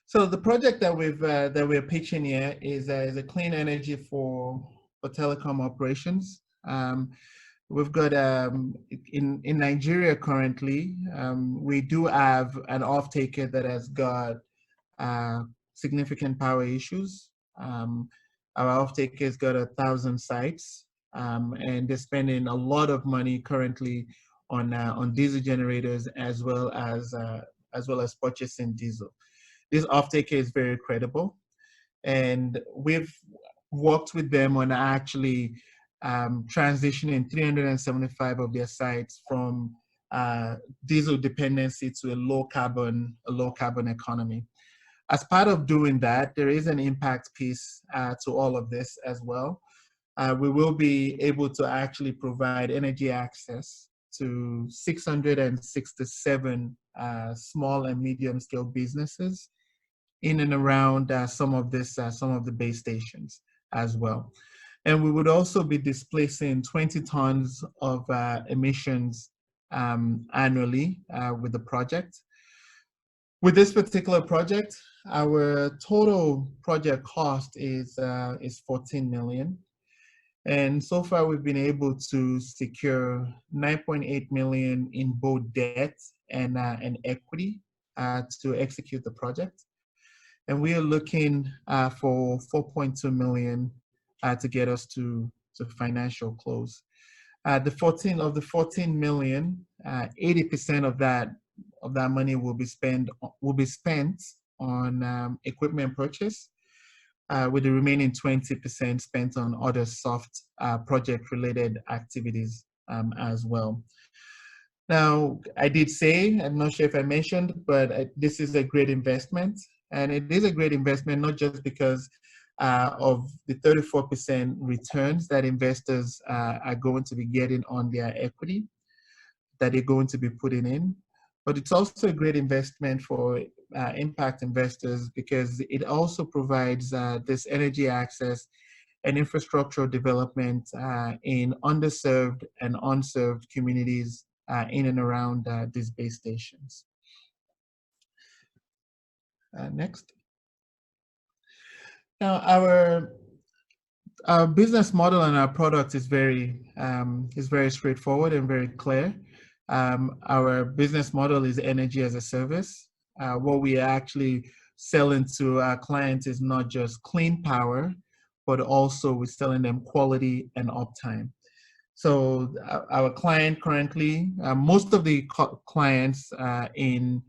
So the project that we're pitching here is a clean energy for telecom operations. We've got in Nigeria currently, we do have an off-taker that has got significant power issues. Our off-taker has got 1,000 sites, and they're spending a lot of money currently on diesel generators as well as purchasing diesel. This off-taker is very credible, and we've worked with them on actually transitioning 375 of their sites from diesel dependency to a low carbon economy. As part of doing that, there is an impact piece to all of this as well. We will be able to actually provide energy access to 667 small and medium scale businesses in and around some of the base stations as well. And we would also be displacing 20 tons of emissions annually with the project. With this particular project, our total project cost is 14 million. And so far we've been able to secure 9.8 million in both debt and equity to execute the project. And we are looking for 4.2 million to get us to financial close. The 14 million, 80% of that money will be spent on equipment purchase, with the remaining 20% spent on other soft project-related activities as well. Now, I did say, I'm not sure if I mentioned, but this is a great investment. And it is a great investment, not just because of the 34% returns that investors are going to be getting on their equity that they're going to be putting in, but it's also a great investment for impact investors because it also provides this energy access and infrastructural development in underserved and unserved communities in and around these base stations. Next. Now, our business model and our product is very straightforward and very clear. Our business model is energy as a service. What we are actually selling to our clients is not just clean power, but also we're selling them quality and uptime. So our client currently, most of the clients in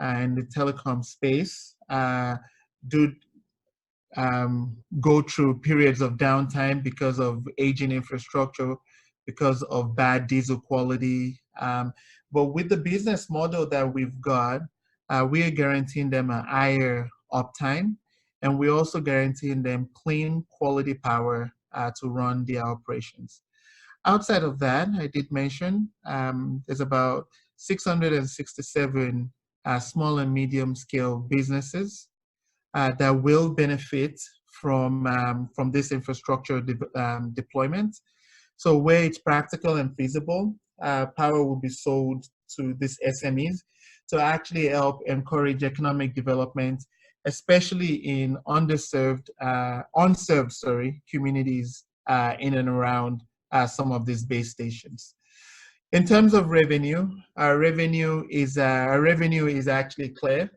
the telecom space do go through periods of downtime because of aging infrastructure, because of bad diesel quality. But with the business model that we've got, we are guaranteeing them a higher uptime, and we're also guaranteeing them clean quality power to run their operations. Outside of that, I did mention there's about 667 small and medium scale businesses that will benefit from this infrastructure deployment. So where it's practical and feasible, power will be sold to these SMEs to actually help encourage economic development, especially in unserved communities in and around some of these base stations. In terms of revenue, our revenue is actually clear.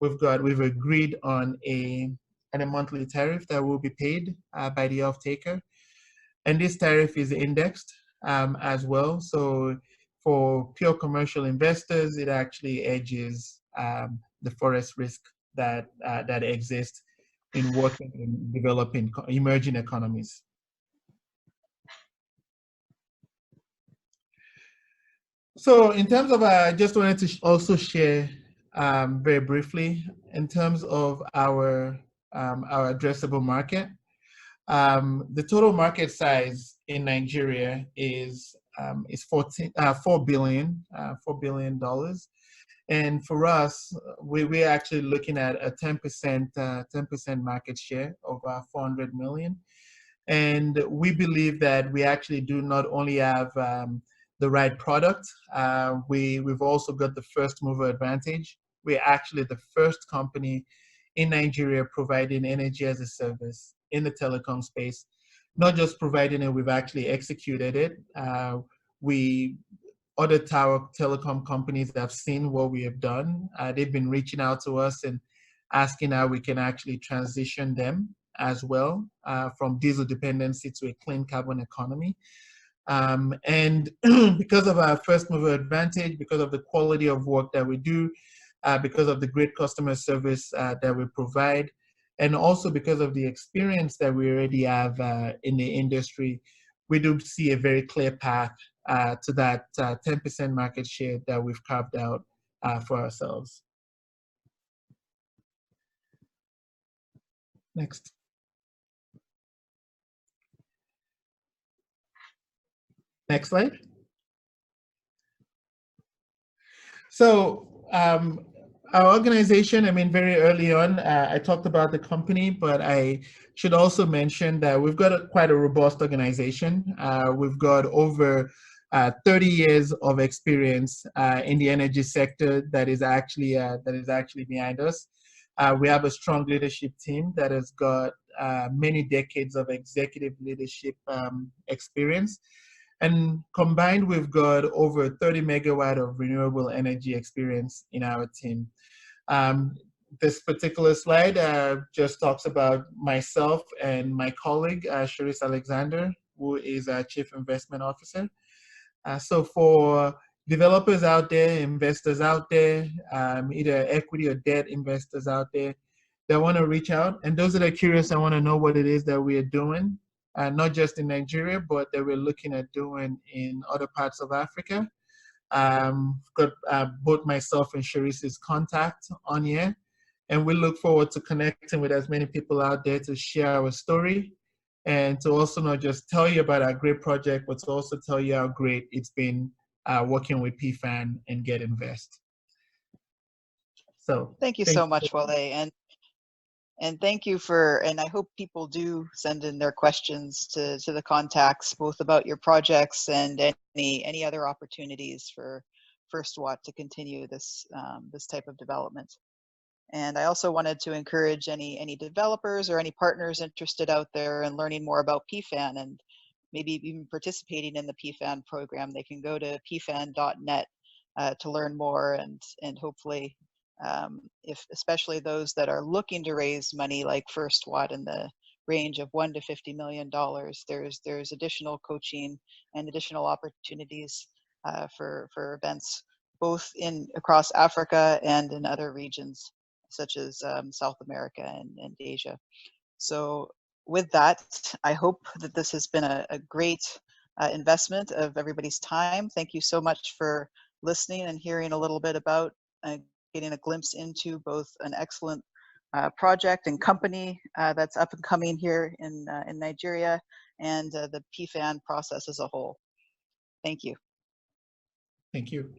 We've agreed on a monthly tariff that will be paid by the off-taker, and this tariff is indexed as well. So for pure commercial investors, it actually hedges the forest risk that exists in working in developing emerging economies. So in terms of, I just wanted to also share very briefly in terms of our addressable market. The total market size in Nigeria is $4 billion, and for us, we're actually looking at a 10% market share of 400 million. And we believe that we actually do not only have the right product, we've also got the first mover advantage we're actually the first company in Nigeria providing energy as a service in the telecom space. Not just providing it, we've actually executed it. Other tower telecom companies have seen what we have done. They've been reaching out to us and asking how we can actually transition them as well from diesel dependency to a clean carbon economy. And because of our first mover advantage, because of the quality of work that we do, because of the great customer service that we provide, and also because of the experience that we already have in the industry, we do see a very clear path to that 10% market share that we've carved out for ourselves. Next. Next slide. So our organization, I mean, very early on, I talked about the company, but I should also mention that we've got quite a robust organization. We've got over 30 years of experience in the energy sector that is actually behind us. We have a strong leadership team that has got many decades of executive leadership experience. And combined, we've got over 30 megawatt of renewable energy experience in our team. This particular slide just talks about myself and my colleague, Cherise Alexander, who is our Chief Investment Officer. So for developers out there, investors out there, either equity or debt investors out there that want to reach out, and those that are curious and want to know what it is that we are doing, not just in Nigeria, but that we're looking at doing in other parts of Africa. Got both myself and Cherise's contact on here, and we look forward to connecting with as many people out there to share our story and to also not just tell you about our great project, but to also tell you how great it's been working with PFAN and Get Invest. So thank you so much, Wale, and thank you for, and I hope people do send in their questions to the contacts, both about your projects and any other opportunities for First Watt to continue this this type of development. And I also wanted to encourage any developers or any partners interested out there in learning more about PFAN and maybe even participating in the PFAN program. They can go to pfan.net to learn more, and hopefully, if especially those that are looking to raise money like First Watt in the range of $1 to $50 million, there's additional coaching and additional opportunities for events both across Africa and in other regions such as South America and Asia. So with that, I hope that this has been a great investment of everybody's time. Thank you so much for listening and hearing a little bit about getting a glimpse into both an excellent project and company that's up and coming here in Nigeria, and the PFAN process as a whole. Thank you. Thank you.